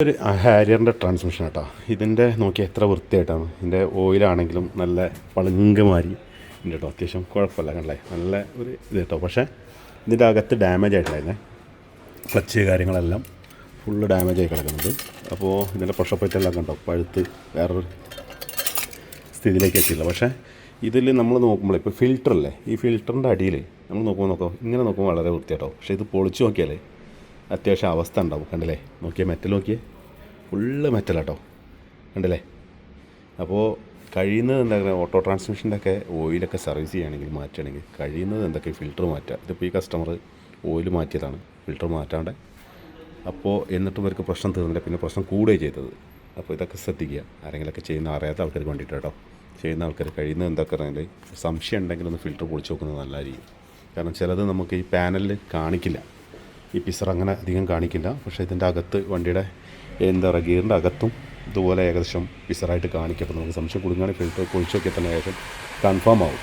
ഒരു ഹാരിയറിൻ്റെ ട്രാൻസ്മിഷൻ കേട്ടോ. ഇതിൻ്റെ നോക്കിയാൽ എത്ര വൃത്തിയായിട്ടാണ്. ഇതിൻ്റെ ഓയിലാണെങ്കിലും നല്ല പളുങ്കമാരി ഉണ്ട് കേട്ടോ. അത്യാവശ്യം കുഴപ്പമില്ല, കണ്ടല്ലേ, നല്ല ഒരു ഇത് കേട്ടോ. പക്ഷേ ഇതിൻ്റെ അകത്ത് ഡാമേജ് ആയിട്ടില്ലായിരുന്നേ. ക്ലച്ച് കാര്യങ്ങളെല്ലാം ഫുള്ള് ഡാമേജ് ആയി കിടക്കുന്നത്. അപ്പോൾ ഇതിൻ്റെ പ്രഷർ പൈറ്റെല്ലാം കണ്ടോ പഴുത്ത് വേറൊരു സ്ഥിതിയിലേക്ക് എത്തിയില്ല. പക്ഷേ ഇതിൽ നമ്മൾ നോക്കുമ്പോൾ ഇപ്പോൾ ഫിൽറ്ററല്ലേ, ഈ ഫിൽറ്ററിൻ്റെ അടിയിൽ നമ്മൾ നോക്കുമ്പോൾ ഇങ്ങനെ നോക്കുമ്പോൾ വളരെ വൃത്തിയാട്ടോ. പക്ഷേ ഇത് പൊളിച്ച് നോക്കിയാൽ അത്യാവശ്യം അവസ്ഥ ഉണ്ടാവും. കണ്ടില്ലേ, നോക്കിയേ മെറ്റൽ നോക്കിയേ, ഫുള്ള് മെറ്റലാട്ടോ, കണ്ടില്ലേ. അപ്പോൾ കഴിയുന്നത് എന്താ പറയുക, ഓട്ടോ ട്രാൻസ്മിഷൻ്റെ ഒക്കെ ഓയിലൊക്കെ സർവീസ് ചെയ്യുകയാണെങ്കിൽ മാറ്റുകയാണെങ്കിൽ കഴിയുന്നത് എന്തൊക്കെ ഫിൽറ്റർ മാറ്റുക. ഇതിപ്പോൾ ഈ കസ്റ്റമർ ഓയിൽ മാറ്റിയതാണ്, ഫിൽറ്റർ മാറ്റാണ്ട്. അപ്പോൾ എന്നിട്ടും ഇവർക്ക് പ്രശ്നം തീർന്നില്ല, പിന്നെ പ്രശ്നം കൂടുകയും ചെയ്തത്. അപ്പോൾ ഇതൊക്കെ ശ്രദ്ധിക്കുക. ആരെങ്കിലുമൊക്കെ ചെയ്യുന്ന അറിയാത്ത ആൾക്കാർക്ക് വേണ്ടിയിട്ട് കേട്ടോ. ചെയ്യുന്ന ആൾക്കാർ കഴിയുന്നത് എന്തൊക്കെ പറഞ്ഞാൽ സംശയം ഉണ്ടെങ്കിൽ ഒന്ന് ഫിൽറ്റർ പൊളിച്ച് നോക്കുന്നത് നല്ലതായിരിക്കും. കാരണം ചിലത് നമുക്ക് ഈ പാനലിൽ കാണിക്കില്ല, ഈ പിസർ അങ്ങനെ അധികം കാണിക്കില്ല. പക്ഷേ ഇതിൻ്റെ അകത്ത് വണ്ടിയുടെ എന്താ പറയുക ഗിയറിൻ്റെ അകത്തും ഇതുപോലെ ഏകദേശം പിസറായിട്ട് കാണിക്കും. അപ്പോൾ നമുക്ക് സംശയം കൊടുക്കുകയാണെങ്കിൽ ഫിൽറ്റർ പൊളിച്ച് നോക്കിയാൽ തന്നെ ഏകദേശം കൺഫേം ആവും.